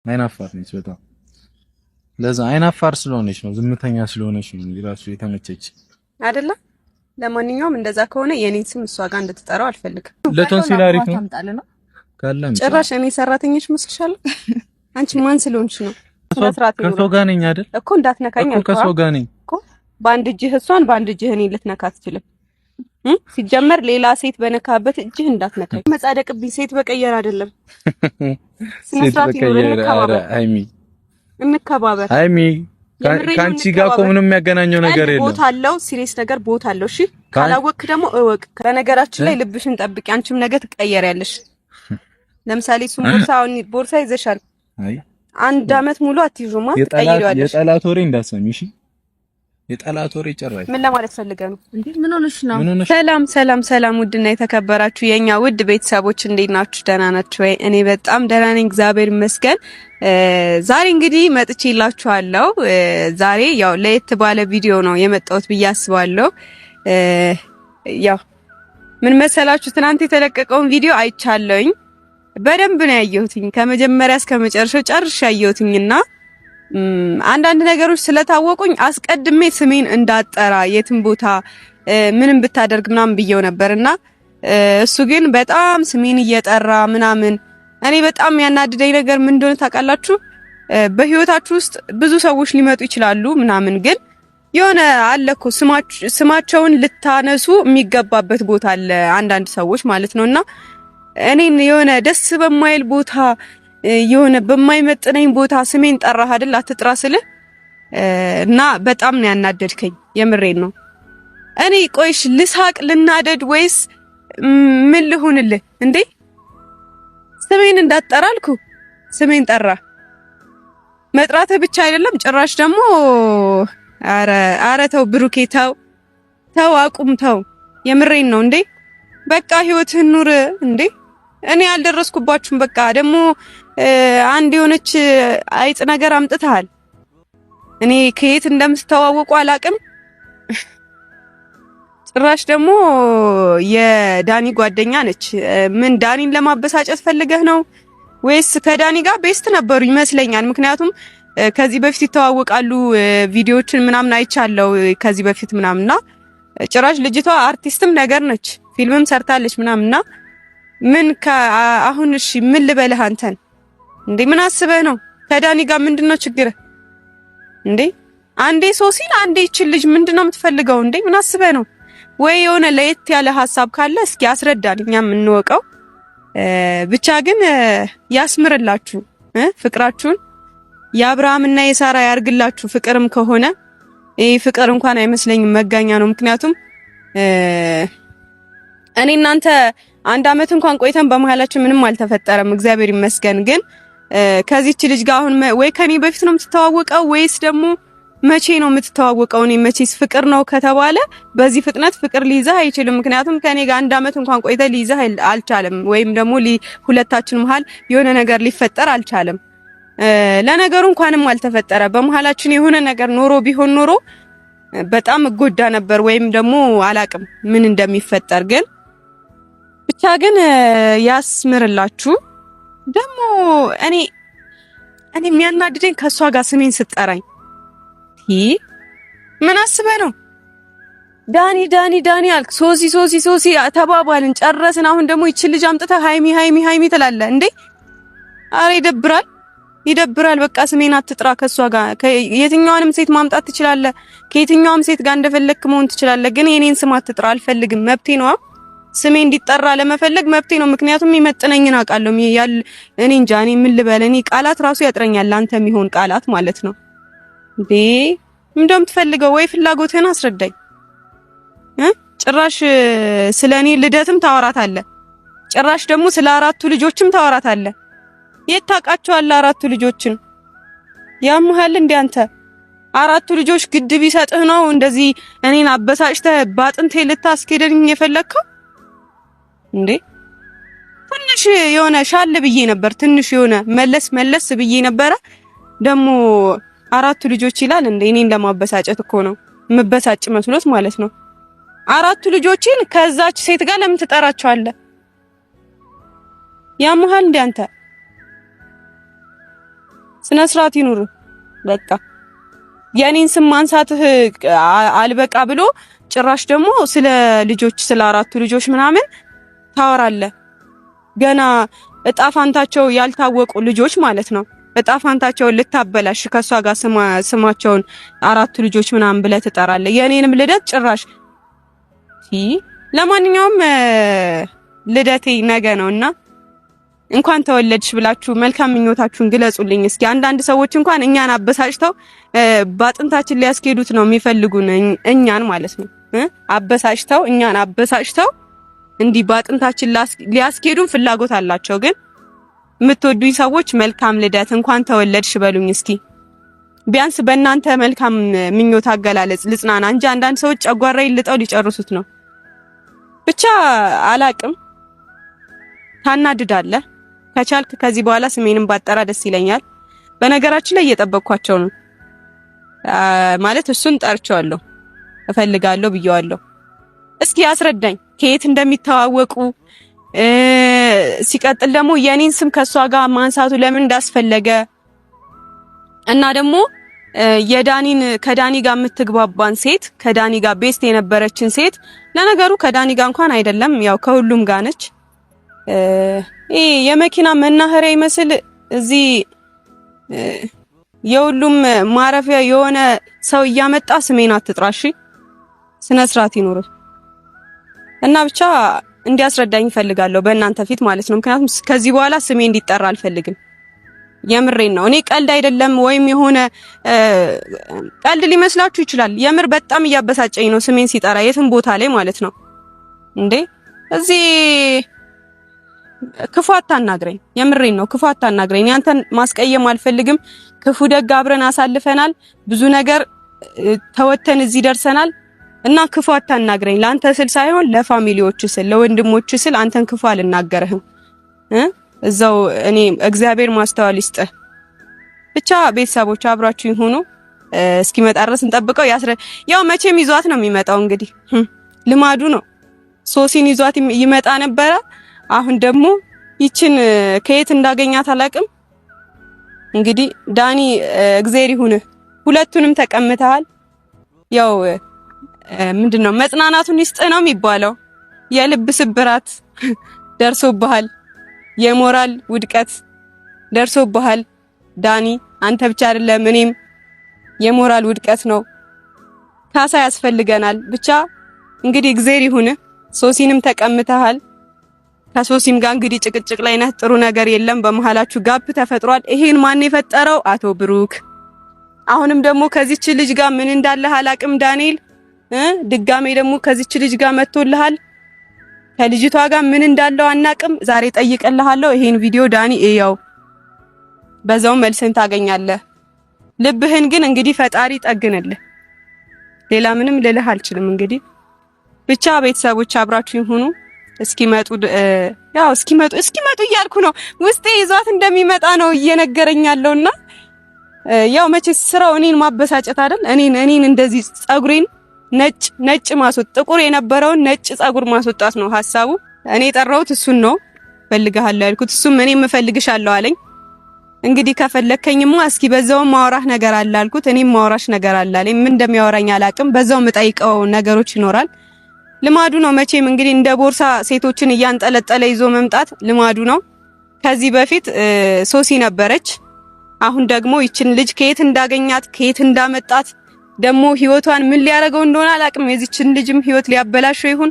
አይናፋር ነች በጣም ለዛ አይናፋር ስለሆነች ነው ዝምተኛ ስለሆነች ነው ራሱ የተመቸች አይደለ? ለማንኛውም እንደዛ ከሆነ የኔን ስም እሷ ጋር እንድትጠራው አልፈልግም። ለቶንሲል አሪፍ ነው ካለም ጭራሽ እኔ ሰራተኞች መስልሻለሁ። አንቺ ማን ስለሆንሽ ነው? ከሰው ጋር ነኝ አይደል እኮ እንዳትነካኝ አልኩ። ከሰው ጋር ነኝ እኮ በአንድ እጅህ እሷን በአንድ እጅህ እኔን ልትነካ አትችልም። ሲጀመር ሌላ ሴት በነካበት እጅህ እንዳትነካኝ። መጻደቅብኝ ሴት በቀየር አይደለም። ሴት በቀየር አይሚ እንከባበር አይሚ ካንቺ ጋር እኮ ምንም የሚያገናኘው ነገር የለም። ቦታ አለው ሲሪየስ ነገር ቦታ አለው። እሺ ካላወቅክ ደግሞ እወቅ። በነገራችን ላይ ልብሽን ጠብቂ። አንቺም ነገ ትቀየሪያለሽ። ለምሳሌ እሱም ቦርሳ ይዘሻል። አይ 1 አመት ሙሉ አትይዙማ ትቀይሪዋለሽ። የጠላት ወሬ እንዳትሰሚ እሺ። የጠላት ወሬ ጨራሽ ምን ለማለት ፈልገህ ነው እንዴ? ምን ሆነሽ ነው? ሰላም ውድና የተከበራችሁ የኛ ውድ ቤተሰቦች እንዴት ናችሁ? ደህና ናችሁ ወይ? እኔ በጣም ደህና ነኝ፣ እግዚአብሔር ይመስገን። ዛሬ እንግዲህ መጥቼላችኋለሁ። ዛሬ ያው ለየት ባለ ቪዲዮ ነው የመጣሁት ብዬ አስባለሁ። ያው ምን መሰላችሁ፣ ትናንት የተለቀቀውን ቪዲዮ አይቻለሁኝ። በደንብ ነው ያየሁትኝ፣ ከመጀመሪያ እስከ መጨረሻው ጨርሼ ያየሁትኝና አንዳንድ ነገሮች ስለታወቁኝ አስቀድሜ ስሜን እንዳጠራ የትም ቦታ ምንም ብታደርግ ምናምን ብየው ነበርና እሱ ግን በጣም ስሜን እየጠራ ምናምን። እኔ በጣም ያናድደኝ ነገር ምን እንደሆነ ታውቃላችሁ? በህይወታችሁ ውስጥ ብዙ ሰዎች ሊመጡ ይችላሉ ምናምን፣ ግን የሆነ አለኮ ስማቸውን ልታነሱ የሚገባበት ቦታ አለ፣ አንዳንድ ሰዎች ማለት ነውና እኔን የሆነ ደስ በማይል ቦታ የሆነ በማይመጥነኝ ቦታ ስሜን ጠራህ አይደል? አትጥራ ስልህ እና በጣም ነው ያናደድከኝ። የምሬን ነው። እኔ ቆይሽ ልሳቅ ልናደድ ወይስ ምን ልሁንልህ እንዴ? ስሜን እንዳትጠራልኩ ስሜን ጠራ። መጥራትህ ብቻ አይደለም ጭራሽ ደግሞ አረ ተው ብሩኬ ተው አቁም ተው። የምሬን ነው እንዴ። በቃ ህይወትህን ኑር እንዴ። እኔ አልደረስኩባችሁም። በቃ ደግሞ አንድ የሆነች አይጥ ነገር አምጥተሃል። እኔ ከየት እንደምትተዋወቁ አላቅም። ጭራሽ ደግሞ የዳኒ ጓደኛ ነች። ምን ዳኒን ለማበሳጨት ፈልገህ ነው ወይስ? ከዳኒ ጋር ቤስት ነበሩ ይመስለኛል። ምክንያቱም ከዚህ በፊት ይተዋወቃሉ፣ ቪዲዮዎችን ምናምን አይቻለው ከዚህ በፊት ምናምንና ጭራሽ ልጅቷ አርቲስትም ነገር ነች፣ ፊልምም ሰርታለች ምናምንና ምን አሁን እሺ ምን ልበልህ አንተን እንዴ? ምን አስበህ ነው? ከዳኒ ጋር ምንድነው ችግር እንዴ? አንዴ ሶሲን አንዴ ይችል ልጅ ምንድነው የምትፈልገው እንዴ? ምን አስበህ ነው? ወይ የሆነ ለየት ያለ ሐሳብ ካለ እስኪ አስረዳን፣ እኛም እንወቀው። ብቻ ግን ያስምርላችሁ ፍቅራችሁን፣ የአብርሃምና የሳራ ያርግላችሁ። ፍቅርም ከሆነ ይሄ ፍቅር እንኳን አይመስለኝም መጋኛ ነው። ምክንያቱም እኔ እናንተ 1 አመት እንኳን ቆይተን በመሃላችን ምንም አልተፈጠረም፣ እግዚአብሔር ይመስገን። ግን ከዚህች ልጅ ጋር አሁን ወይ ከኔ በፊት ነው የምትተዋወቀው ወይስ ደግሞ መቼ ነው የምትተዋወቀው? እኔ መቼስ ፍቅር ነው ከተባለ በዚህ ፍጥነት ፍቅር ሊይዝህ አይችልም። ምክንያቱም ከኔ ጋር 1 አመት እንኳን ቆይተ ሊይዝህ አልቻለም፣ ወይም ደግሞ ሁለታችን መሃል የሆነ ነገር ሊፈጠር አልቻለም። ለነገሩ እንኳንም አልተፈጠረ። በመሃላችን የሆነ ነገር ኖሮ ቢሆን ኖሮ በጣም እጎዳ ነበር፣ ወይም ደግሞ አላቅም ምን እንደሚፈጠር ግን ብቻ ግን ያስምርላችሁ። ደግሞ እኔ የሚያናድደኝ ከሷ ጋር ስሜን ስጠራኝ ምን አስበህ ነው? ዳኒ አልክ፣ ሶሲ ተባባልን፣ ጨረስን። አሁን ደግሞ ይቺ ልጅ አምጥተህ ሃይሚ ትላለህ እንዴ? አረ ይደብራል። በቃ ስሜን አትጥራ። ከሷ ጋር የትኛዋንም ሴት ማምጣት ትችላለህ፣ ከየትኛዋም ሴት ጋር እንደፈለክ መሆን ትችላለህ፣ ግን የኔን ስም አትጥራ። አልፈልግም። መብቴ ነው። ስሜ እንዲጠራ ለመፈለግ መብቴ ነው። ምክንያቱም ይመጥነኝን አውቃለሁ። እኔ እንጃ እኔ ምን ልበል? እኔ ቃላት ራሱ ያጥረኛል፣ አንተ የሚሆን ቃላት ማለት ነው እንዴ። እንደምትፈልገው ወይ ፍላጎትህን አስረዳኝ። ጭራሽ ስለኔ ልደትም ታወራታለህ። ጭራሽ ደግሞ ስለ 4ቱ ልጆችም ታወራታለህ። የት ታውቃቸዋለህ 4ቱ ልጆችን? ያምሃል እንዴ አንተ? 4ቱ ልጆች ግድብ ይሰጥህ ነው እንደዚህ እኔን አበሳጭተህ ባጥንቴ ልታስኬደኝ የፈለግከው እንዴ? ትንሽ የሆነ ሻል ብዬ ነበር፣ ትንሽ የሆነ መለስ ብዬ ነበረ። ደግሞ 4ቱ ልጆች ይላል እንዴ? እኔን ለማበሳጨት እኮ ነው፣ መበሳጭ መስሎት ማለት ነው። 4ቱ ልጆችን ከዛች ሴት ጋር ለምን ትጠራቸዋለህ? ያምሃል እንዴ አንተ? ስነ ስርዓት ይኑር። በቃ የኔን ስም ማንሳትህ አልበቃ ብሎ ጭራሽ ደግሞ ስለ ልጆች ስለ 4 ልጆች ምናምን ታወራለህ። ገና እጣፋንታቸው ያልታወቁ ልጆች ማለት ነው። እጣፋንታቸውን ልታበላሽ ከሷ ጋር ስማቸውን 4 ልጆች ምናምን ብለህ ትጠራለህ። የኔንም ልደት ጭራሽ ለማንኛውም ልደቴ ነገ ነውና እንኳን ተወለድሽ ብላችሁ መልካም ምኞታችሁን ግለጹልኝ። እስኪ አንዳንድ ሰዎች እንኳን እኛን አበሳጭተው ባጥንታችን ሊያስኬዱት ነው የሚፈልጉን እኛን ማለት ነው። አበሳጭተው እኛን አበሳጭተው እንዲህ ባጥንታችን ሊያስኬዱን ፍላጎት አላቸው። ግን የምትወዱኝ ሰዎች መልካም ልደት እንኳን ተወለድሽ በሉኝ እስኪ። ቢያንስ በእናንተ መልካም ምኞት አገላለጽ ልጽናና እንጂ አንዳንድ ሰዎች ጨጓራዬ ልጠው ሊጨርሱት ነው። ብቻ አላቅም፣ ታናድዳለህ። ከቻልክ ከዚህ በኋላ ስሜንም ባጠራ ደስ ይለኛል። በነገራችን ላይ እየጠበቅኳቸው ነው ማለት እሱን ጠርቼዋለሁ፣ እፈልጋለሁ ብየዋለሁ። እስኪ አስረዳኝ ከየት እንደሚተዋወቁ ሲቀጥል ደግሞ የኔን ስም ከሷ ጋር ማንሳቱ ለምን እንዳስፈለገ እና ደግሞ የዳኒን ከዳኒ ጋር የምትግባባን ሴት ከዳኒ ጋር ቤስት የነበረችን ሴት ለነገሩ ከዳኒ ጋር እንኳን አይደለም ያው ከሁሉም ጋር ነች። የመኪና መናኸሪያ ይመስል እዚህ የሁሉም ማረፊያ የሆነ ሰው እያመጣ ስሜን አትጥራሽ፣ ስነ ስርዓት ይኖር እና ብቻ እንዲያስረዳኝ ፈልጋለሁ በእናንተ ፊት ማለት ነው። ምክንያቱም ከዚህ በኋላ ስሜ እንዲጠራ አልፈልግም። የምሬን ነው። እኔ ቀልድ አይደለም ወይም የሆነ ቀልድ ሊመስላችሁ ይችላል። የምር በጣም እያበሳጨኝ ነው ስሜን ሲጠራ የትም ቦታ ላይ ማለት ነው። እንዴ እዚህ ክፉ አታናግረኝ። የምሬን ነው። ክፉ አታናግረኝ። ያንተን ማስቀየም አልፈልግም። ክፉ ደግ አብረን አሳልፈናል። ብዙ ነገር ተወተን እዚህ ደርሰናል እና ክፉ አታናግረኝ። ላንተ ስል ሳይሆን ለፋሚሊዎች ስል ለወንድሞች ስል አንተን ክፉ አልናገርህም። እዛው እኔ እግዚአብሔር ማስተዋል ይስጥህ። ብቻ ቤተሰቦች አብራችሁ ይሁኑ። እስኪመጣ ድረስ እንጠብቀው። ያው መቼም ይዟት ነው የሚመጣው። እንግዲህ ልማዱ ነው። ሶሲን ይዟት ይመጣ ነበረ። አሁን ደግሞ ይችን ከየት እንዳገኛት አላቅም። እንግዲህ ዳኒ እግዚአብሔር ይሁንህ። ሁለቱንም ተቀምተሃል። ያው ምንድነው መጽናናቱን ይስጥህ ነው የሚባለው። የልብ ስብራት ደርሶብሃል። የሞራል ውድቀት ደርሶብሃል ዳኒ። አንተ ብቻ አይደለም እኔም የሞራል ውድቀት ነው። ካሳ ያስፈልገናል። ብቻ እንግዲህ እግዚአብሔር ይሁንህ። ሶሲንም ተቀምተሃል። ከሶሲም ጋር እንግዲህ ጭቅጭቅ ላይ ነህ። ጥሩ ነገር የለም። በመሃላችሁ ጋፕ ተፈጥሯል። ይሄን ማን የፈጠረው? አቶ ብሩክ። አሁንም ደግሞ ከዚች ልጅ ጋር ምን እንዳለ አላቅም ዳንኤል። ድጋሜ ደግሞ ከዚች ልጅ ጋር መጥቶልሃል። ከልጅቷ ጋር ምን እንዳለው አናቅም። ዛሬ ጠይቀልሃለሁ። ይሄን ቪዲዮ ዳኒ እያው በዛው መልስን ታገኛለህ። ልብህን ግን እንግዲህ ፈጣሪ ጠግንልህ። ሌላ ምንም ልልህ አልችልም። እንግዲህ ብቻ ቤተሰቦች አብራችሁ ይሁኑ። እስኪመጡ እስኪመጡ እያልኩ ነው። ውስጤ ይዟት እንደሚመጣ ነው እየነገረኝ ያለውና ያው መቼስ ስራው እኔን ማበሳጨት አይደል? እኔን እንደዚህ ጸጉሬን ነጭ ማስወጣት፣ ጥቁር የነበረውን ነጭ ጸጉር ማስወጣት ነው ሐሳቡ። እኔ የጠራሁት እሱን ነው። ፈልግሃለሁ ያልኩት እሱም እኔም እፈልግሻለሁ አለኝ። እንግዲህ ከፈለከኝማ እስኪ በዛው ማውራህ ነገር አለ አልኩት። እኔም ማውራሽ ነገር አለ አለኝ። ምን እንደሚያወራኝ አላቅም። በዛው የምጠይቀው ነገሮች ይኖራል። ልማዱ ነው መቼም እንግዲህ እንደ ቦርሳ ሴቶችን እያንጠለጠለ ይዞ መምጣት ልማዱ ነው። ከዚህ በፊት ሶሲ ነበረች። አሁን ደግሞ ይችን ልጅ ከየት እንዳገኛት ከየት እንዳመጣት ደግሞ ህይወቷን ምን ሊያረገው እንደሆነ አላቅም። የዚችን ልጅም ህይወት ሊያበላሸው ይሁን።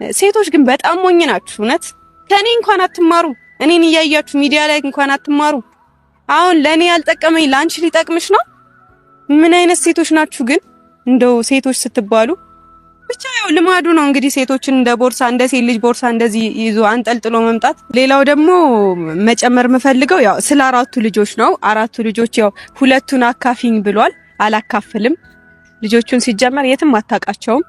ሴቶች ግን በጣም ሞኝ ናችሁ እውነት። ከኔ እንኳን አትማሩ። እኔን እያያችሁ ሚዲያ ላይ እንኳን አትማሩ። አሁን ለኔ ያልጠቀመኝ ላንቺ ሊጠቅምሽ ነው። ምን አይነት ሴቶች ናችሁ ግን እንደው ሴቶች ስትባሉ። ብቻ ያው ልማዱ ነው እንግዲህ ሴቶችን እንደ ቦርሳ እንደ ሴት ልጅ ቦርሳ እንደዚህ ይዞ አንጠልጥሎ መምጣት። ሌላው ደግሞ መጨመር የምፈልገው ያው ስለ 4 ልጆች ነው። 4 ልጆች ያው ሁለቱን አካፊኝ ብሏል። አላካፍልም። ልጆቹን ሲጀመር የትም አታውቃቸውም።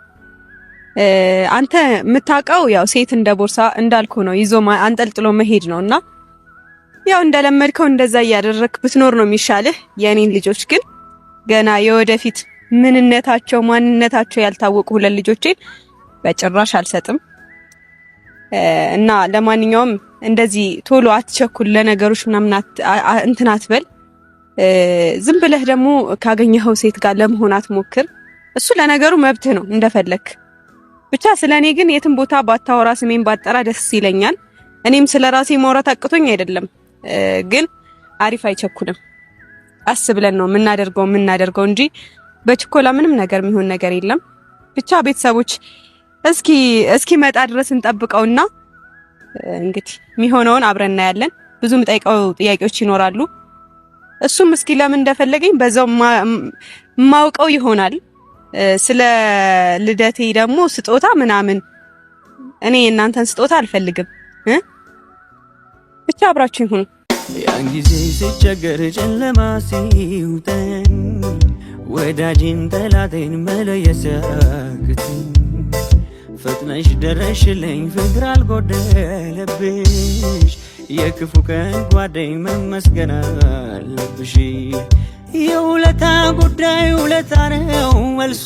አንተ የምታውቀው ያው ሴት እንደ ቦርሳ እንዳልኩ ነው ይዞ አንጠልጥሎ መሄድ ነውና ያው እንደለመድከው እንደዛ እያደረክ ብትኖር ነው የሚሻልህ። የኔን ልጆች ግን ገና የወደፊት ምንነታቸው ማንነታቸው ያልታወቁ ሁለት ልጆቼን በጭራሽ አልሰጥም። እና ለማንኛውም እንደዚህ ቶሎ አትቸኩል፣ ለነገሮች ምናምን እንትን አትበል። ዝም ብለህ ደግሞ ካገኘኸው ሴት ጋር ለመሆን አትሞክር። እሱ ለነገሩ መብትህ ነው እንደፈለክ። ብቻ ስለኔ ግን የትም ቦታ ባታወራ ስሜን ባጠራ ደስ ይለኛል። እኔም ስለራሴ ማውራት አቅቶኝ አይደለም፣ ግን አሪፍ አይቸኩልም። አስብለን ነው የምናደርገው እንጂ በችኮላ ምንም ነገር የሚሆን ነገር የለም። ብቻ ቤተሰቦች እስኪ መጣ ድረስ እንጠብቀውና እንግዲህ የሚሆነውን አብረን እናያለን። ብዙ የምጠይቀው ጥያቄዎች ይኖራሉ። እሱም እስኪ ለምን እንደፈለገኝ በዛው ማውቀው ይሆናል። ስለ ልደቴ ደግሞ ስጦታ ምናምን እኔ እናንተን ስጦታ አልፈልግም። ብቻ አብራችሁ ይሁኑ። ያን ጊዜ ሲቸገር ጨለማ ሲውጠን ወዳጅን ጠላቴን መለየት ሲያቅተኝ ፈጥነሽ ደረሽልኝ ፍቅር አልጎደለብሽ የክፉ ቀን ጓደኝ መመስገን አለብሽ። የውለታ ጉዳይ ውለታ ነው መልሱ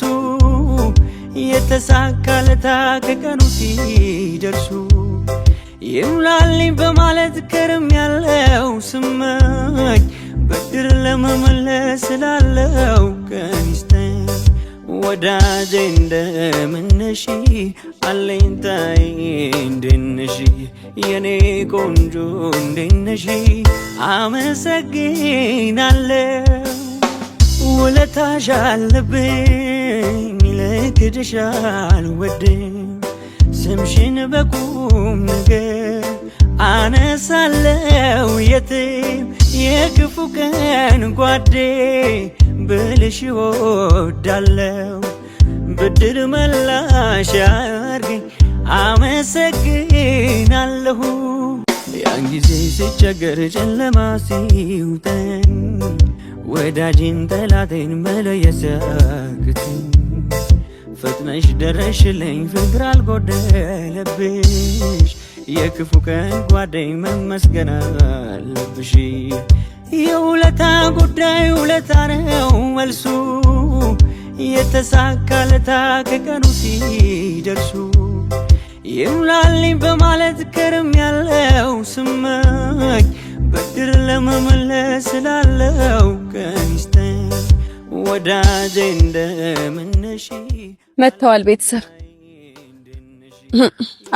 የተሳካለታ ከቀኑ ሲደርሱ ይሙላልኝ በማለት ከርም ያለው ስመኝ ብድር ለመመለስ ስላለው ቀን ይስጠኝ። ወዳጄ እንደምነሽ አለኝታዬ እንደነሽ የኔ ቆንጆ እንደነሽ አመሰግናለሁ። ውለታሽ አለብኝ ልክድሽ አልወድም ስምሽን በቁም ነገር አነሳለው የትም የክፉ ቀን ጓዴ ብልሽ ወዳለው ብድር መላሽ አርገኝ አመሰግናለሁ። ያን ጊዜ ሲቸገር ጨለማ ሲውጠን ወዳጅን ጠላቴን መለየት ሲያቅተኝ ፈጥነሽ ደረሽልኝ ፍቅር አልጎደለብሽ የክፉ ቀን ጓደኝ መመስገን አለብሽ። የውለታ ጉዳይ ውለታ ነው መልሱ የተሳካለታ ከቀኑ ሲደርሱ ይሙላልኝ በማለት ከርም ያለው ስመኝ ብድር ለመመለስ ስላለው ቀን ይስጠኝ። ወዳጄ እንደምነሽ መተዋል። ቤተሰብ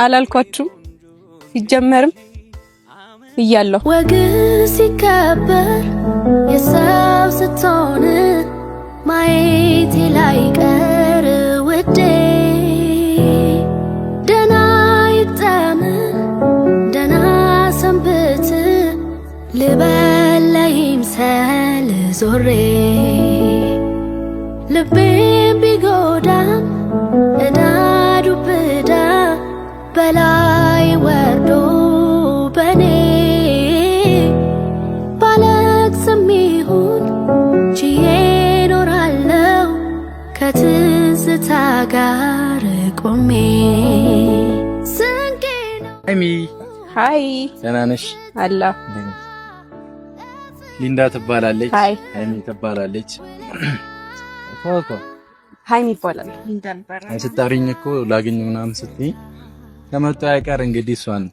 አላልኳችሁም? ሲጀመርም እያለሁ ወግ ሲከበር የሰው ስትሆን ማየቴ ላይ ቀር ውዴ ደና ይግጠም ደና ሰንብት ልበለይም ሰል ዞሬ ልቤም ቢጎዳም እዳዱ ብዳ በላይ ወርዶ በኔ ባለቅስም ይሁን ችዬ ኖራለው ከትዝታ ጋር ቆሜ ስንቄ ነው። ሃይ ደህና ነሽ? አላ ሊንዳ ትባላለች። ሃይሚ ትባላለች። ኮኮ ሃይሚ ይባላል። ሊንዳ ነበር። ስታሪኝ እኮ ላገኝ ምናምን ስትይ ከመጣ ያቀር እንግዲህ እሷን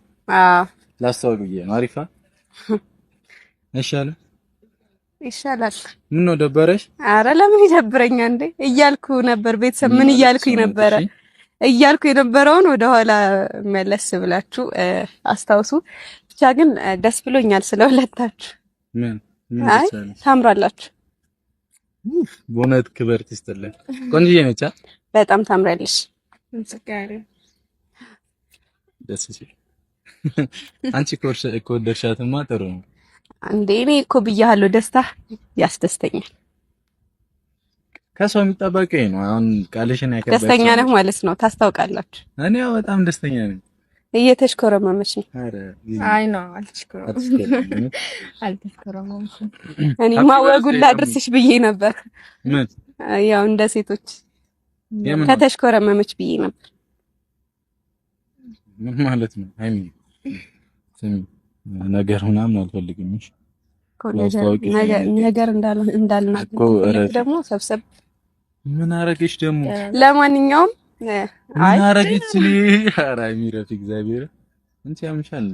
ላስተዋውቅ ብዬ ነው። አሪፋ ይሻላል። ምን ነው ደበረሽ? አረ ለምን ይደብረኛል እንዴ? እያልኩ ነበር። ቤተሰብ ምን እያልኩኝ ነበረ? እያልኩ የነበረውን ወደ ኋላ መለስ ብላችሁ አስታውሱ። ብቻ ግን ደስ ብሎኛል ስለሁለታችሁ። ምን ታምራላችሁ። በእውነት ክብር ትስጥልን። ቆንጆዬ ነች። በጣም ታምራለሽ። ደስ ሲል አንቺ ከወደድሻትማ ጥሩ ነው እንዴ። እኔ እኮ ብያለሁ፣ ደስታ ያስደስተኛል። ከሰው የሚጠበቀኝ ነው። አሁን ቃልሽን ያከበረ ደስተኛ ነህ ማለት ነው። ታስታውቃላችሁ። እኔ በጣም ደስተኛ ነኝ። እየተሽኮረመመች ነው። አይ ነው አልተሽኮረመምኩም። እኔ ማወጉን ላድርስሽ ብዬ ነበር። ምን ያው እንደ ሴቶች ከተሽኮረመመች ብዬ ነበር። ምን ማለት ነው? ሃይሚ ስሚ፣ ነገር ምናምን አልፈልግም። እሺ ነገር እንዳልናገር ደግሞ ሰብሰብ። ምን አረገሽ ደግሞ? ለማንኛውም ምን አረገች? ኧረ ሃይሚ ረፊ እግዚአብሔር እንት ያምሻል።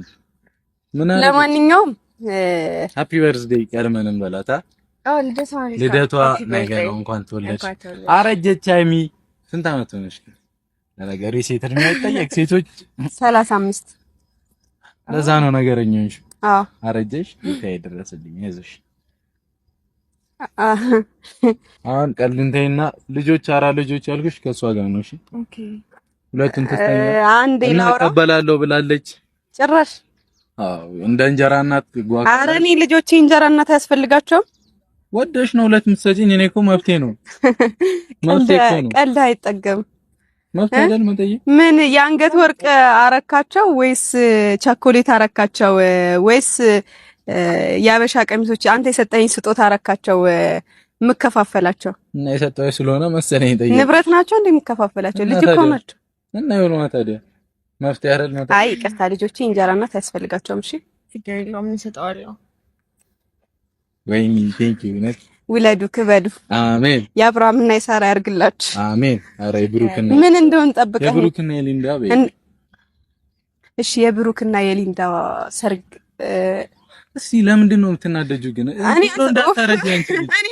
ምን አረገች? ለማንኛውም ሃፒ በርዝዴይ ቀድመን እንበላታ። ልደቷ ነገ ነው። እንኳን ተወለድሽ። አረጀች ሃይሚ። ስንት አመት ሆነሽ? ለነገሩ ሴት እድሜ አይጠየቅ። ሴቶች 35 ለዛ ነው ነገረኛሽ። አዎ አረጀሽ። ይታይ ድረስልኝ አይዞሽ። አሁን ቀልንተይና ልጆች ልጆች ያልኩሽ ከሷ ጋር ነው። እሺ ኦኬ። ሁለቱን ተስተኛ አንዴ ላውራ ተቀበላለሁ ብላለች። ጭራሽ አዎ እንደ እንጀራ እናት ጓጓ። ኧረ እኔ ልጆቼ እንጀራ እናት ያስፈልጋቸው ወደሽ ነው ሁለት ምትሰጪኝ። እኔ እኮ መፍትሄ ነው ቀልድ አይጠገም። መፍትሄ አይደል መጠየቅ። ምን የአንገት ወርቅ አረካቸው ወይስ ቸኮሌት አረካቸው ወይስ የአበሻ ቀሚሶች አንተ የሰጠኝ ስጦታ አረካቸው የምከፋፈላቸው? እና የሰጠው ስለሆነ መሰለኝ ጠይቅ። ንብረት ናቸው እንዴ የምከፋፈላቸው? ልጅ እኮ ናቸው። እና ይሁን ታዲያ መፍትሄ አይደል ነው። አይ ይቅርታ ልጆቼ እንጀራ እናት ያስፈልጋቸውም። እሺ ችግር የለውም እንሰጠዋለሁ። ወይኔ ቴንክ ዩ ነት ውለዱ ክበዱ። አሜን። የአብርሃምና የሳራ ያርግላችሁ። አሜን። አረ የብሩክና ምን እንደሆነ ጠብቀህ የብሩክና የሊንዳ በይ። እሺ የብሩክና የሊንዳ ሰርግ እስቲ ለምንድን ነው የምትናደጂው ግን? እኔ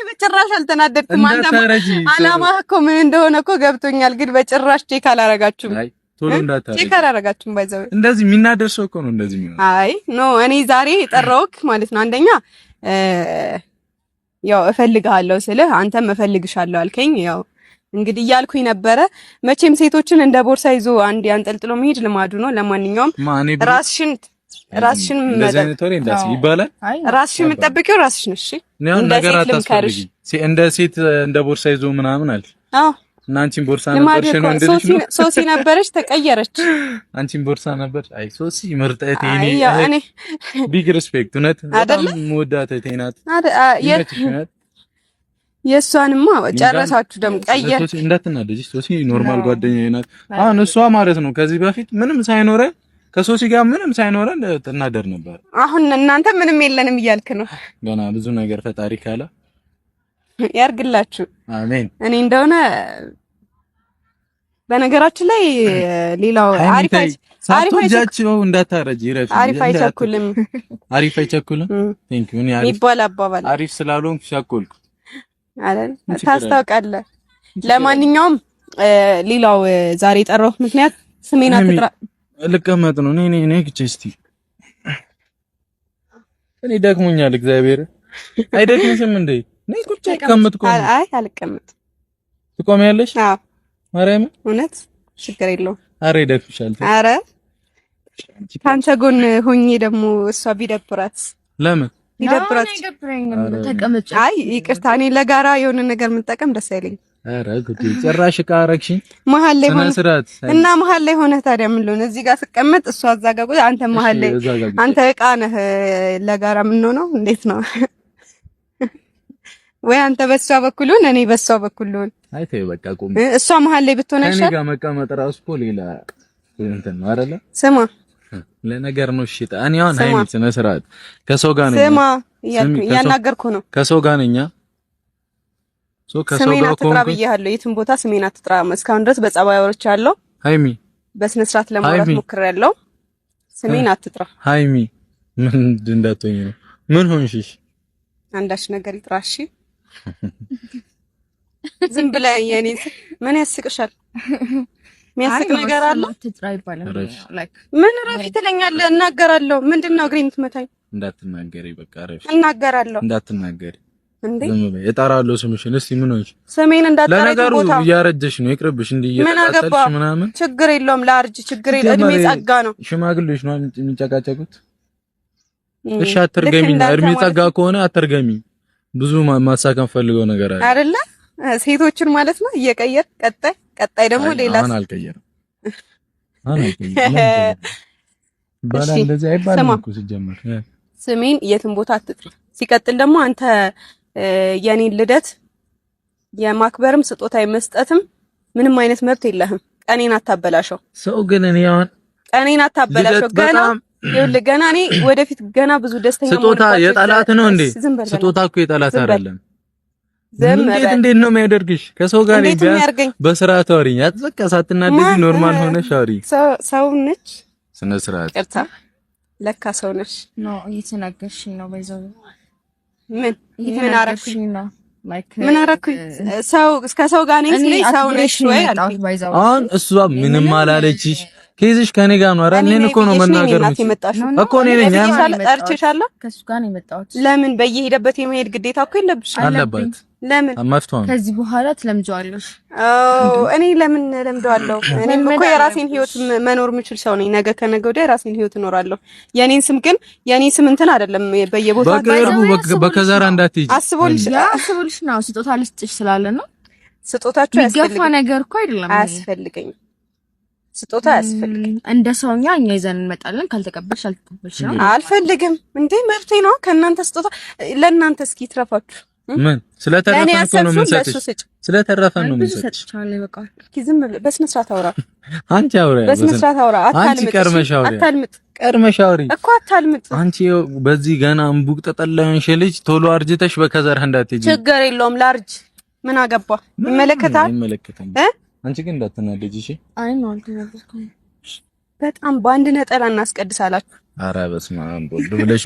በጭራሽ አልተናደድኩም። አንተ አላማህ እኮ ምን እንደሆነ እኮ ገብቶኛል፣ ግን በጭራሽ ቼክ አላረጋችሁም። አይ ቶሎ እንዳታረጊ ቼክ አላረጋችሁም። ባይዘው እንደዚህ የሚናደድ ሰው እኮ ነው እንደዚህ የሚሆነው። አይ ኖ እኔ ዛሬ የጠራሁት ማለት ነው አንደኛ ያው እፈልግሃለሁ ስልህ አንተም እፈልግሻለሁ አልከኝ። ያው እንግዲህ እያልኩኝ ነበረ። መቼም ሴቶችን እንደ ቦርሳ ይዞ አንድ ያንጠልጥሎ መሄድ ልማዱ ነው። ለማንኛውም ራስሽን እንደዚህ እንደዚህ ይባላል። ራስሽን የምትጠብቂው ራስሽ ነሽ። እሺ ነገር አታስፈልጊ። እንደ ሴት እንደ ቦርሳ ይዞ ምናምን አልሽ። አዎ እና አንቺን ቦርሳ ነበርሽ ነው እንደልሽ ነው። ሶሲ ነበረች ተቀየረች። አንቺን ቦርሳ ነበር። አይ ሶሲ ምርጠቴ እኔ ቢግ ሪስፔክት እውነት በጣም የምወዳት እህቴ ናት። የእሷንማ ጨረሳችሁ ደግሞ ቀየር። ሶሲ እንዳትናደጂ። ሶሲ ኖርማል ጓደኛዬ ናት። አሁን እሷ ማለት ነው ከዚህ በፊት ምንም ሳይኖረን ከሶሲ ጋር ምንም ሳይኖረን ትናደር ነበር። አሁን እናንተ ምንም የለንም እያልክ ነው። ገና ብዙ ነገር ፈጣሪ ካለ ያርግላችሁ። አሜን። እኔ እንደሆነ በነገራችን ላይ ሌላው ሳትወጃቸው እንዳታረጂ ረፊ አሪፍ አይቸኩልም። አሪፍ አይቸኩልም። ቴንክ ዩ። እኔ አሪፍ ስላልሆንኩ ሸኮልኩ አይደል? ታስታውቃለህ። ለማንኛውም ሌላው ዛሬ የጠራሁት ምክንያት ስሜን አትጥራ። ልቀመጥ ነው። እኔ እስቲ እኔ ደክሞኛል። እግዚአብሔር አይደክምሽም እንዴ? ነይ ቁጭ አትቀመጥ። አይ አልቀመጥ። ትቆሚያለሽ? አዎ ማርያም እውነት ችግር የለውም። አረ ይደክምሻል። አረ ካንተ ጎን ሆኜ ደግሞ እሷ ቢደብራት ለምን ቢደብራት? ተቀመጭ። አይ ይቅርታ፣ እኔ ለጋራ የሆነ ነገር የምንጠቀም ደስ አይለኝም። አረ ጉዲ ጭራሽ ካረክሽኝ መሀል ላይ ሆነ እና መሀል ላይ ሆነ ታዲያ ምን ልሆን? እዚህ ጋር ስቀመጥ እሷ እዛ ጋር ቆይ፣ አንተ መሀል ላይ አንተ ዕቃ ነህ። ለጋራ ምን ነው? እንዴት ነው? ወይ አንተ በሷ በኩል ሆነ እኔ በሷ በኩል ሆነ። አይ ተይ በቃ ቁም። እሷ መሀል ላይ ብትሆን አይሻል? እኔ ጋር መቀመጥ ራሱ እኮ ሌላ እንትን ነው አይደለ? ስማ ለነገር ነው። እሺ እኔ አሁን ሃይሚ ስነ ስርዓት ከሰው ጋር ነኝ። ስማ ያናገርኩ ነው። ከሰው ጋር ነኝ። ስሜን አትጥራ ብያለሁ። የትም ቦታ ስሜን አትጥራ። እስካሁን ድረስ በጸባይ አውርቻለሁ። ሃይሚ በስነ ስርዓት ለማውራት ሞክሬያለሁ። ስሜን አትጥራ ሃይሚ። ምን እንዳትሆኝ ነው? ምን ሆንሽሽ? አንዳች ነገር ይጥራሽ። ዝም ብለህ የኔ ምን ያስቅሻል? የሚያስቅ ነገር አለ? አትጥራ ይባላል። ላይክ ምን ረፊ ትለኛለህ? እናገራለሁ። ምንድነው እግሬን የምትመታኝ? እንዳትናገሪ በቃ ረፊ። እናገራለሁ። እንዳትናገሪ እንዴ እጠራለሁ ስምሽን። እስቲ ምን ሆንሽ? ስሜን እንዳትጠራ። ለነገሩ እያረጀሽ ነው። ይቅርብሽ። እንዲህ እየተጣጣልሽ ምናምን ችግር የለውም። ላርጅ ችግር የለም። እድሜ ጸጋ ነው። ሽማግሌዎች ነው የሚጨቃጨቁት። እሺ አትርገሚኝ። እድሜ ጸጋ ከሆነ አትርገሚ። ብዙ ማሳካን ፈልገው ነገር አለ አይደለ? ሴቶችን ማለት ነው እየቀየር ቀጣይ ደግሞ ሌላ አሁን አልቀየርም። ባላ እንደዚህ አይባልም እኮ ሲጀመር። ስሜን የትም ቦታ አትጥሪ። ሲቀጥል ደግሞ አንተ የኔን ልደት የማክበርም ስጦታ የመስጠትም ምንም አይነት መብት የለህም። ቀኔን አታበላሸው። ሰው ግን እኔ አሁን ቀኔን አታበላሸው። ገና እኔ ወደፊት ገና ብዙ ደስተኛ ስጦታ የጠላት ነው እንዴ? ስጦታ እኮ የጠላት አይደለም። እንዴት ነው የሚያደርግሽ? ከሰው ጋር ቢያንስ በስርዓት አውሪኝ። አትበቃ ሳትናደጂ ኖርማል ሆነሽ አውሪ። ሰው ነች ስነ ስርዓት። ቅርታ ለካ ሰው ነች ነው እየተናገርሽኝ ነው። በዛው ምን አረኩኝ ነው ምን አረኩኝ? ሰው እስከ ሰው ጋር ነኝ ስለዚህ ሰው ነሽ ወይ አሁን እሷ ምንም አላለችሽ። ከይዝሽ ከኔ ጋር ነው አይደል? እኔን እኮ ነው መናገር እኮ እኔ ነኝ ጠርቼሻለሁ። ከሱ ጋር ነው የመጣሁት። ለምን በየሄደበት የመሄድ ግዴታ እኮ የለብሽም። አለበት ለምን ከዚህ በኋላ ትለምጂዋለሽ? እኔ ለምን ለምደዋለሁ? እኔም እኮ የራሴን ህይወት መኖር የምችል ሰው ነኝ። ነገ ከነገ ወዲያ የራሴን ህይወት እኖራለሁ። የኔን ስም ግን የኔን ስም እንትን አይደለም በየቦታው በከዘራ እንዳትይጂ አስቦልሽ ነው። ስጦታ ልስጥሽ ስላለ ነው። ስጦታችሁ ያስፈልግ ነገር እኮ አይደለም። አያስፈልገኝም። ስጦታ አያስፈልግም። እንደ ሰውኛ እኛ ይዘን እንመጣለን። ካልተቀበልሽ አልተቀበልሽ ነው። አልፈልግም እንዴ መብቴ ነው። ከእናንተ ስጦታ ለእናንተ እስኪ ትረፋችሁ ምን ስለተረፈን እኮ ነው የምንሰጥሽ። ስለተረፈን ነው የምንሰጥሽ። ዝም ብለህ በስነ ስርዓት አውራ። አንቺ አውራ በስነ ስርዓት አውራ። አንቺ ቀርመሽ አውሪ እኮ አታልምጥ። አንቺ በዚህ ገና እንቡቅ ተጠላየንሽ ልጅ ቶሎ አርጅተሽ በከዘራ እንዳትሄጂ። ችግር የለውም ላርጅ። ምን አገባ? ይመለከታል። አንቺ ግን እንዳትናደጂ እሺ። አይ ነው አልተናደድኩም። በጣም በአንድ ነጠላ እናስቀድሳላችሁ። ኧረ በስመ አብ ብለሽ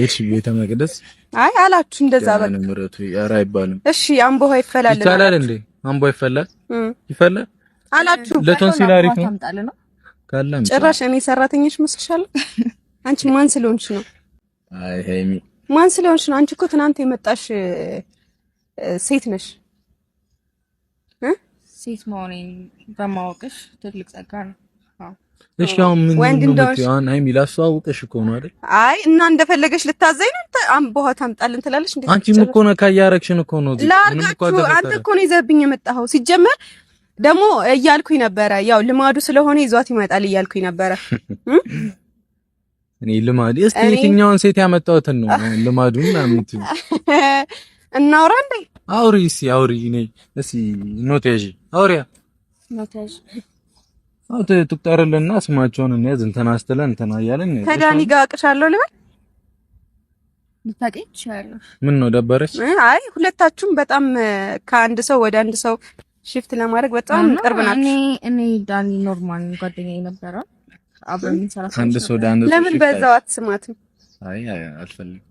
እሺ ቤተ መቅደስ አይ አላችሁ እንደዛ በቃ ምረቱ ኧረ አይባልም። እሺ አምቦ ይፈላል ይቻላል እንዴ? አምቦ ይፈላል ይፈላል አላችሁ። ለቶንሲል አሪፍ ነው ካለም ጭራሽ እኔ ሰራተኛሽ መስልሻለሁ። አንቺ ማን ስለሆንሽ ነው? አይ ሄሚ ማን ስለሆንሽ ነው? አንቺ እኮ ትናንት የመጣሽ ሴት ነሽ። ሴት መሆኔን በማወቅሽ ትልቅ ጸጋ ነው። እሺ አሁን ምን ነው ሃይሚ ላስተዋውቅሽ እኮ ነው አይደል? አይ እና እንደፈለገሽ ልታዘኝ ነው። አምቦ ታምጣልን ትላለሽ እንዴ? አንቺም እኮ ነው ካያረክሽን እኮ ነው እዚህ ላርጋችሁ። አንተ እኮ ነው ይዘብኝ የመጣኸው። ሲጀመር ደግሞ እያልኩኝ ነበረ፣ ያው ልማዱ ስለሆነ ይዟት ይመጣል እያልኩኝ ነበረ። እኔ ልማድ እስቲ የትኛውን ሴት ያመጣሁትን ነው ልማዱን አምጥ እናውራ እንዴ? አውሪ ነኝ እስቲ ኖቴጂ አውሪያ ኖቴጂ አውተ ትቁጠርልና ስማቸውን እንያዝ እንትና አስተለን እንትና ያለን ከዳኒ ጋር አቅሻለሁ ልበል። ልታቀኝ ትችያለሽ። ምን ነው ደበረሽ? አይ ሁለታችሁም በጣም ከአንድ ሰው ወደ አንድ ሰው ሽፍት ለማድረግ በጣም ቅርብ ናችሁ። እኔ ዳኒ ኖርማል ጓደኛዬ ነበረ አብረን እንሰራለን። አንድ ሰው ዳኒ ለምን በዛው አትስማትም? አይ አልፈልግም።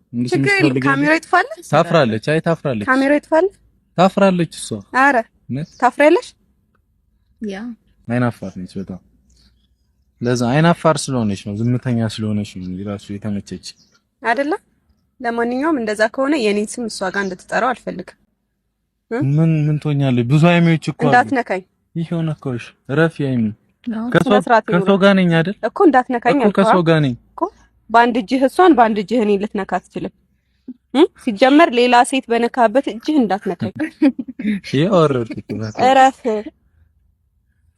ካሜራ ይጥፋል። ታፍራለች። አይ ታፍራለች። ካሜራ ይጥፋል። ታፍራለች እሷ። አረ ታፍራለች። ያ አይናፋር ነች በጣም። ለዛ አይናፋር ስለሆነች ነው ዝምተኛ ስለሆነች ነው ራሱ የተመቸች አይደለ? ለማንኛውም እንደዛ ከሆነ የኔን ስም እሷ ጋር እንድትጠራው አልፈልግም። ምን ትሆኛለሽ? ብዙ አይሚዎች እኮ እንዳትነካኝ። ይሄውን እኮሽ ረፍ ያይሚ ከሰው ጋር ነኝ አይደል እኮ እንዳትነካኝ እኮ ከሰው ጋር ነኝ እኮ። በአንድ እጅህ እሷን በአንድ እጅህ እኔን ልትነካ አትችልም። ሲጀመር ሌላ ሴት በነካበት እጅህ እንዳትነካኝ። ይወርድኩ እረፍ።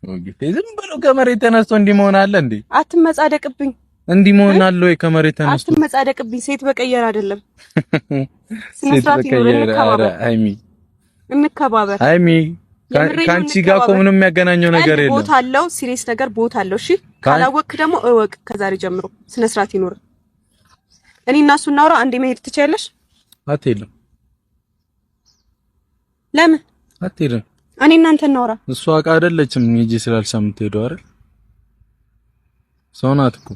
ኦኬ ዝም ብሎ ከመሬት ተነስቶ እንዲመሆን አለ እንዴ? አትመጻደቅብኝ። እንዲመሆን አለ ወይ ከመሬት ተነስቶ? አትመጻደቅብኝ። ሴት በቀየር አይደለም። ሴት በቀየር ሃይሚ እንከባበር። ሃይሚ ካንቺ ጋር እኮ ምንም የሚያገናኘው ነገር የለም። ቦታ አለው፣ ሲሪየስ ነገር ቦታ አለው። እሺ ካላወቅክ ደግሞ እወቅ። ከዛሬ ጀምሮ ስነ ስርዓት ይኖር። እኔ እና እሱ እናውራ። አንዴ መሄድ ትችያለሽ? አትሄድም። ለምን አትሄድም? እኔ እናንተ እናውራ። እሷ አቃ አይደለችም እንጂ ስላልሰምት ሄዶ አይደል? ሰው ናት እኮ።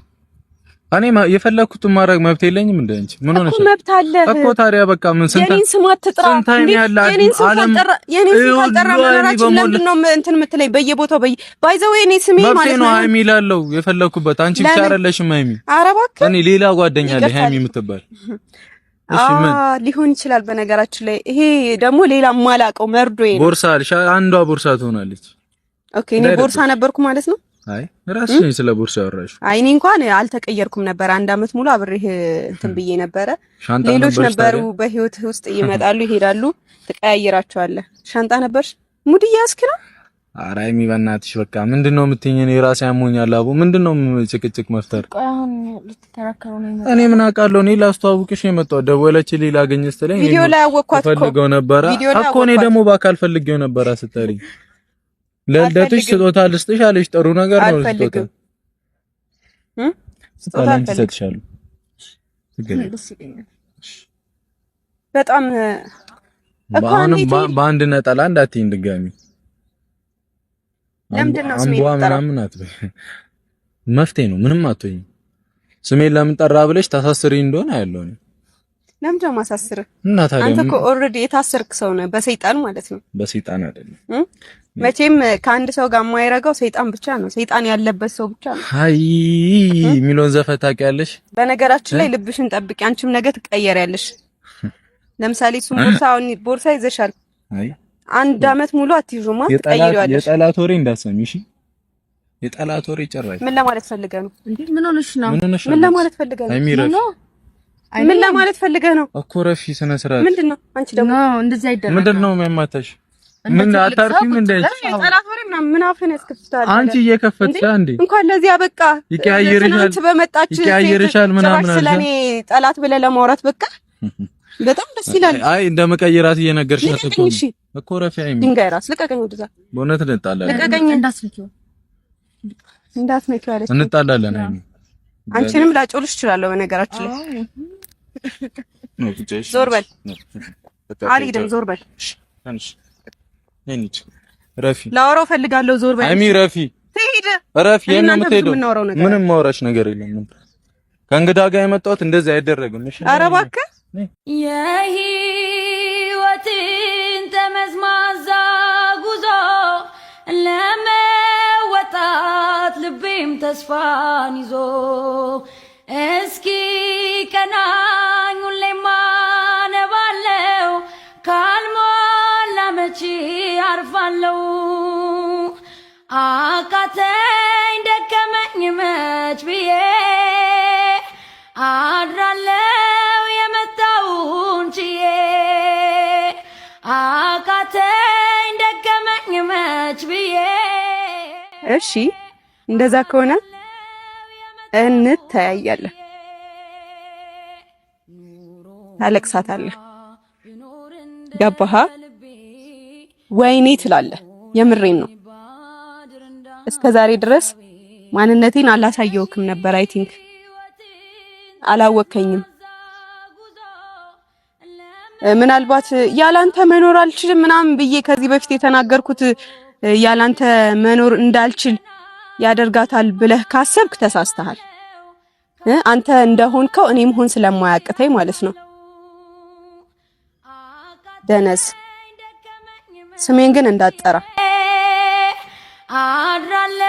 እኔ የፈለኩትን ማድረግ መብት የለኝም እንደ አንቺ? ምን ሆነሽ እኮ መብት አለ እኮ። ታዲያ በቃ ምን የኔን ስም አትጥራ እንዴ? የኔን ስም ካልጠራ መኖራችን ለምንድን ነው እንትን የምትለኝ? በየቦታው ባይዘው የኔ ስሜ ማለት ነው ሃይሚ እላለሁ የፈለኩበት። አንቺ ብቻ አይደለሽም ሃይሚ። ኧረ እባክህ እኔ ሌላ ጓደኛ አለኝ ሃይሚ የምትባል። እሺ ምን ሊሆን ይችላል። በነገራችን ላይ ይሄ ደግሞ ሌላ ማላቀው መርዶዬ ነው። ቦርሳ አልሽ፣ አንዷ ቦርሳ ትሆናለች። ኦኬ እኔ ቦርሳ ነበርኩ ማለት ነው። አይ ራስሽ ስለ ቦርሳ ያወራሽ። አይ እኔ እንኳን አልተቀየርኩም ነበር። አንድ አመት ሙሉ አብሬህ እንትን ብዬ ነበረ። ሌሎች ነበሩ በህይወት ውስጥ ይመጣሉ ይሄዳሉ፣ ትቀያየራቸዋለህ። ሻንጣ ነበርሽ። ሙድ እያስክ ነው። ኧረ ሃይሚ በእናትሽ በቃ ምንድነው የምትይኝ? እኔ ራሴ ያሞኛል። አቡ ምንድነው ጭቅጭቅ መፍጠር? አሁን ልትተራከሩ ነው እኔ ምን አውቃለሁ? እኔ ላስተዋውቅሽ ነው የመጣሁት። ደወለችልኝ ላገኝሽ ስትለኝ ቪዲዮ ላይ አወቅኳት እኮ ፈልገው ነበር እኮ። እኔ ደግሞ በአካል ፈልጌው ነበር ስትጠሪኝ ለልደትሽ ስጦታ ልስጥሽ አለሽ። ጥሩ ነገር ነው ስጦታ። ስጦታ ልሰጥሻለሁ። በጣም በአንድ ነጠላ እንዳትይኝ ድጋሚ። ለምንድን ነው ስሜን ምናምን አትበይ። መፍትሄ ነው። ምንም አትሆኝ። ስሜን ለምን ጠራ ብለሽ ታሳስሪ እንደሆነ ያለው ነው። ለምን ደግሞ ማሳስር? እና ታዲያ አንተ እኮ ኦልሬዲ የታሰርክ ሰው ነህ፣ በሰይጣን ማለት ነው። በሰይጣን አይደለም መቼም ከአንድ ሰው ጋር የማይረጋው ሰይጣን ብቻ ነው። ሰይጣን ያለበት ሰው ብቻ ነው። አይ የሚለውን ዘፈን ታውቂያለሽ? በነገራችን ላይ ልብሽን ጠብቂ፣ አንቺም ነገ ትቀየሪያለሽ። ለምሳሌ እሱም ቦርሳ ይዘሻል። አይ 1 አመት ሙሉ አትይዙማ፣ ትቀይሪዋለሽ። የጠላት ወሬ እንዳሰሚ እሺ። የጠላት ወሬ ጨራሽ። ምን ለማለት ፈልገህ ነው እንዴ? ምን ሆነሽ ነው? ምን ለማለት ፈልገህ ነው? ምን ለማለት ፈልገህ ነው እኮ? ረፊ ስነ ስርዓት ምንድነው? አንቺ ደግሞ እንደዚህ አይደረግም። ምንድነው የሚያማታሽ? ምን አታርፊም እንዴ? የጠላት ወሬ ምን አፍህን ያስከፍታል? አንቺ እየከፈትሽ እንዴ? እንኳን ለዚህ አበቃ። ይቀያየርሻል፣ በመጣች ይቀያየርሻል ምናምን አለ። ስለኔ ጠላት ብለህ ለማውራት በቃ በጣም ደስ ይላል። አይ እንደመቀየራት እየነገርሻት እኮ ረፊ። አይ ድንጋይ ራስ ልቀቀኝ፣ ወደዛ በእውነት እንጣላለን። ልቀቀኝ፣ እንዳትነኪው አለች። እንጣላለን። አይ አንቺንም ላጮልሽ እችላለሁ። በነገራችን ላይ ዞር በል አልሄድም። ዞር በል ረፊ። ላወራው ፈልጋለሁ። ዞር በል አይሚ። ረፊ ትሄድ። ረፊ የኔ የምትሄደው ምንም ማውራሽ ነገር የለም። ከእንግዳ ጋር የመጣሁት እንደዚህ አይደረግም። እሺ ኧረ እባክህ የህይወትን ተመዝማዛ ጉዞ ለመወጣት ልቤም ተስፋን ይዞ እስኪ ቀናኝ ሁሌም አነባለው ካልሞላ መቼ አርፋለው አቃተኝ ደከመኝ መች ብዬ አድራለው የመጣውን ችዬ አቃተኝ ደከመኝ መች ብዬ። እሺ እንደዛ ከሆነ እንተያያለን። ታለቅሳታለህ። ገባህ? ወይኔ ትላለህ። የምሬን ነው። እስከዛሬ ድረስ ማንነቴን አላሳየውክም ነበር። አይ ቲንክ አላወከኝም። ምናልባት ያላንተ መኖር አልችልም ምናምን ብዬ ከዚህ በፊት የተናገርኩት ያላንተ መኖር እንዳልችል ያደርጋታል ብለህ ካሰብክ ተሳስተሃል። አንተ እንደሆንከው እኔ መሆን ስለማያቅተኝ ማለት ነው። ደነዝ ስሜን ግን እንዳትጠራ። አድራለ